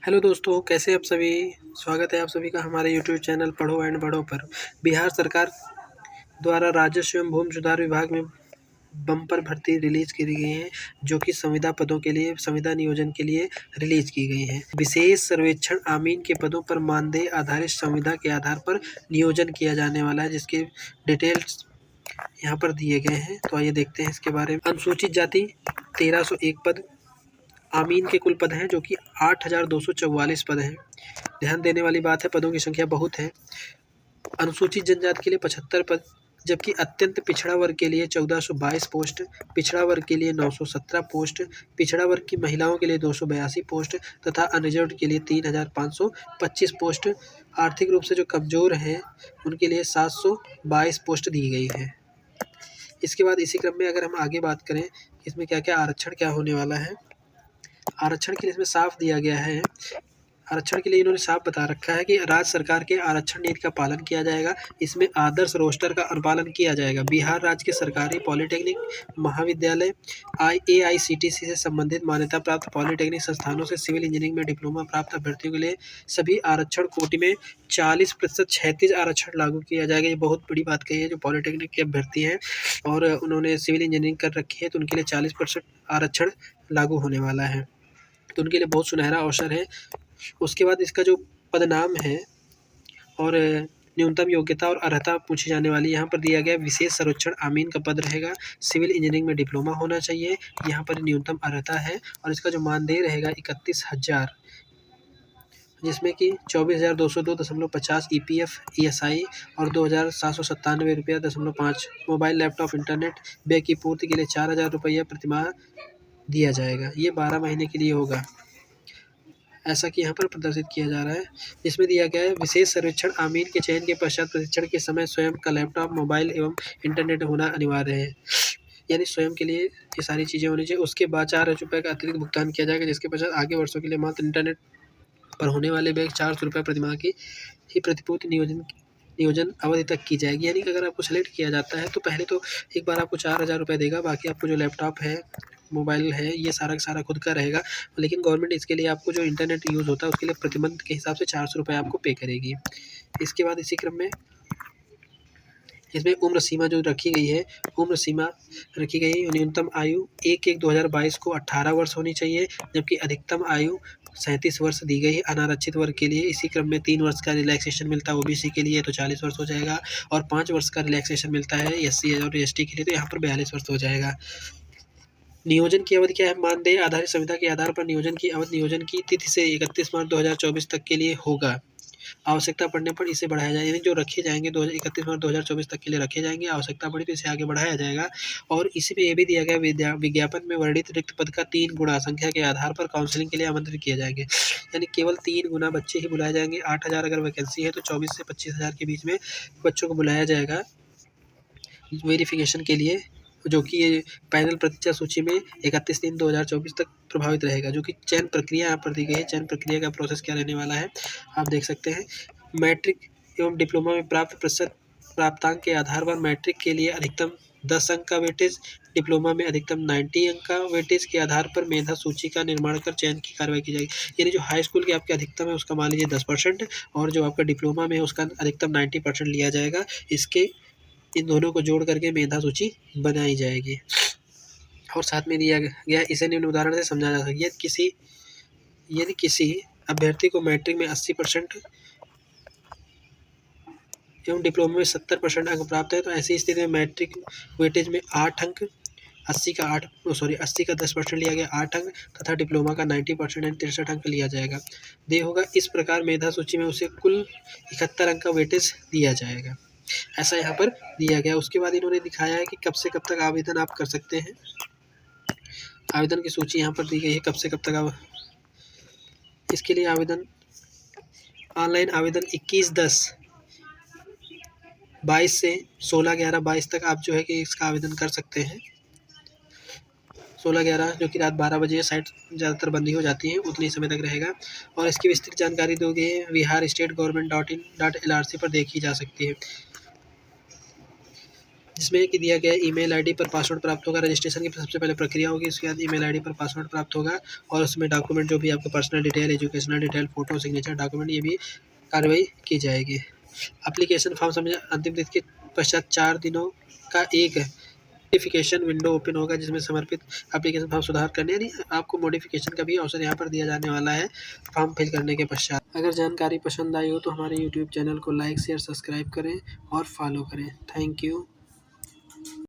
Hello दोस्तों, कैसे आप सभी। स्वागत है आप सभी का हमारे यूट्यूब चैनल पढ़ो एंड बढ़ो पर। बिहार सरकार द्वारा राजस्व एवं भूमि सुधार विभाग में बम्पर भर्ती रिलीज की गई है, जो कि संविदा पदों के लिए संविदा नियोजन के लिए रिलीज की गई है। विशेष सर्वेक्षण आमीन के पदों पर मानदेय आधारित संविदा के आधार पर नियोजन किया जाने वाला है, जिसके डिटेल्स यहाँ पर दिए गए हैं। तो आइए देखते हैं इसके बारे में। अनुसूचित जाति 1301 पद आमीन के कुल पद हैं, जो कि 8,244 पद हैं। ध्यान देने वाली बात है, पदों की संख्या बहुत है। अनुसूचित जनजाति के लिए 75 पद, जबकि अत्यंत पिछड़ा वर्ग के लिए 1422 पोस्ट, पिछड़ा वर्ग के लिए 917 पोस्ट, पिछड़ा वर्ग की महिलाओं के लिए 282 पोस्ट तथा अनरिजर्व्ड के लिए 3,525 पोस्ट, आर्थिक रूप से जो कमजोर हैं उनके लिए 722 पोस्ट दी गई है। इसके बाद इसी क्रम में अगर हम आगे बात करें, इसमें क्या क्या आरक्षण क्या होने वाला है। आरक्षण के लिए इसमें साफ दिया गया है। आरक्षण के लिए इन्होंने साफ बता रखा है कि राज्य सरकार के आरक्षण नीति का पालन किया जाएगा। इसमें आदर्श रोस्टर का अनुपालन किया जाएगा। बिहार राज्य के सरकारी पॉलिटेक्निक महाविद्यालय AICTE से संबंधित मान्यता प्राप्त पॉलिटेक्निक संस्थानों से सिविल इंजीनियरिंग में डिप्लोमा प्राप्त अभ्यर्थियों के लिए सभी आरक्षण कोटि में 40% 36 आरक्षण लागू किया जाएगा। ये बहुत बड़ी बात कही है। जो पॉलिटेक्निक के अभ्यर्थी हैं और उन्होंने सिविल इंजीनियरिंग कर रखी है, तो उनके लिए 40% आरक्षण लागू होने वाला है, तो उनके लिए बहुत सुनहरा अवसर है। उसके बाद इसका जो पदनाम है और न्यूनतम योग्यता और अर्हता पूछी जाने वाली, यहाँ पर दिया गया विशेष सर्वेक्षण आमीन का पद रहेगा। सिविल इंजीनियरिंग में डिप्लोमा होना चाहिए, यहाँ पर न्यूनतम अर्हता है। और इसका जो मानदेय रहेगा 31,000, जिसमें कि 24,202.50 EPF ESI और 2,797 रुपया 5 मोबाइल लैपटॉप इंटरनेट व्यय की पूर्ति के लिए 4,000 रुपया प्रतिमाह दिया जाएगा। ये 12 महीने के लिए होगा, ऐसा कि यहाँ पर प्रदर्शित किया जा रहा है। इसमें दिया गया है विशेष सर्वेक्षण आमीन के चयन के पश्चात प्रशिक्षण के समय स्वयं का लैपटॉप मोबाइल एवं इंटरनेट होना अनिवार्य है, यानी स्वयं के लिए ये सारी चीज़ें होनी चाहिए। उसके बाद 4,000 रुपये का अतिरिक्त भुगतान किया जाएगा, जिसके पश्चात आगे वर्षों के लिए मात्र इंटरनेट पर होने वाले व्यय 400 रुपये प्रतिमाह की ही प्रतिपूर्ति नियोजन अवधि तक की जाएगी। यानी कि अगर आपको सेलेक्ट किया जाता है तो पहले तो एक बार आपको 4,000 रुपये देगा, बाकी आपको जो लैपटॉप है मोबाइल है ये सारा का सारा खुद का रहेगा। लेकिन गवर्नमेंट इसके लिए आपको जो इंटरनेट यूज़ होता है उसके लिए प्रति मंथ के हिसाब से 400 रुपये आपको पे करेगी। इसके बाद इसी क्रम में इसमें उम्र सीमा जो रखी गई है, उम्र सीमा रखी गई न्यूनतम आयु 1/1/2022 को 18 वर्ष होनी चाहिए, जबकि अधिकतम आयु 37 वर्ष दी गई है अनारक्षित वर्ग के लिए। इसी क्रम में 3 वर्ष का रिलैक्सेशन मिलता है OBC के लिए, तो 40 वर्ष हो जाएगा। और 5 वर्ष का रिलैक्सेशन मिलता है SC और ST के लिए, तो यहाँ पर 42 वर्ष हो जाएगा। नियोजन की अवधि क्या है, मानदेय आधारित संविदा के आधार पर नियोजन की अवधि नियोजन की तिथि से 31 मार्च 2024 तक के लिए होगा। आवश्यकता पड़ने पर इसे बढ़ाया जाए, यानी जो रखे जाएंगे 31 मार्च 2024 तक के लिए रखे जाएंगे, आवश्यकता पड़ी तो इसे आगे बढ़ाया जाएगा। और इसी में ये भी दिया गया विज्ञापन में वर्णित रिक्त पद का 3 गुना संख्या के आधार पर काउंसलिंग के लिए आमंत्रित किए जाएंगे, यानी केवल 3 गुना बच्चे ही बुलाए जाएंगे। 8,000 अगर वैकेंसी है तो 24 से 25,000 के बीच में बच्चों को बुलाया जाएगा वेरिफिकेशन के लिए, जो कि ये पैनल प्रतिशत सूची में 31/3/2024 तक प्रभावित रहेगा। जो कि चयन प्रक्रिया यहाँ पर दी गई है। चयन प्रक्रिया का प्रोसेस क्या रहने वाला है आप देख सकते हैं। मैट्रिक एवं डिप्लोमा में प्राप्त प्रतिशत प्राप्तांक के आधार पर मैट्रिक के लिए अधिकतम 10 अंक का वेटेज, डिप्लोमा में अधिकतम 90 अंक का वेटेज के आधार पर मेधा सूची का निर्माण कर चयन की कार्रवाई की जाएगी। यानी जो हाई स्कूल के आपके अधिकतम है उसका मान लीजिए 10% और जो आपका डिप्लोमा में है उसका अधिकतम 90% लिया जाएगा। इसके इन दोनों को जोड़ करके मेधा सूची बनाई जाएगी। और साथ में दिया गया इसे निम्न उदाहरण से समझा जा सकता है। यदि किसी अभ्यर्थी को मैट्रिक में 80% एवं डिप्लोमा में 70% अंक प्राप्त है, तो ऐसी स्थिति में मैट्रिक वेटेज में 8 अंक 80 का 10% लिया गया 8 अंक तथा डिप्लोमा का 90% यानी 63 अंक लिया जाएगा। दे होगा इस प्रकार मेधा सूची में उसे कुल 71 अंक का वेटेज दिया जाएगा, ऐसा यहाँ पर दिया गया। उसके बाद इन्होंने दिखाया है कि कब से कब तक आवेदन आप कर सकते हैं। आवेदन की सूची यहाँ पर दी गई है, कब से कब तक इसके लिए आवेदन ऑनलाइन आवेदन 21/10/22 से 16/11/22 तक आप जो है कि इसका आवेदन कर सकते हैं। 16/11 जो कि रात 12 बजे साइट ज़्यादातर बंदी हो जाती है, उतनी समय तक रहेगा। और इसकी विस्तृत जानकारी दोगे biharstategov.in.lrc पर देखी जा सकती है, जिसमें कि दिया गया ईमेल आईडी पर पासवर्ड प्राप्त होगा। रजिस्ट्रेशन की सबसे पहले प्रक्रिया होगी, उसके बाद ईमेल आईडी पर पासवर्ड प्राप्त होगा और उसमें डॉक्यूमेंट जो भी आपको personal detail, educational detail, photo, signature, document, ये भी कार्रवाई की जाएगी। एप्लीकेशन फॉर्म सबमिट अंतिम तिथि के पश्चात 4 दिनों का एक नोटिफिकेशन विंडो ओपन होगा, जिसमें समर्पित एप्लीकेशन फॉर्म सुधार करने, यानी आपको मॉडिफिकेशन का भी अवसर यहाँ पर दिया जाने वाला है फॉर्म फिल करने के पश्चात। अगर जानकारी पसंद आई हो तो हमारे यूट्यूब चैनल को लाइक, शेयर, सब्सक्राइब करें और फॉलो करें। Thank you.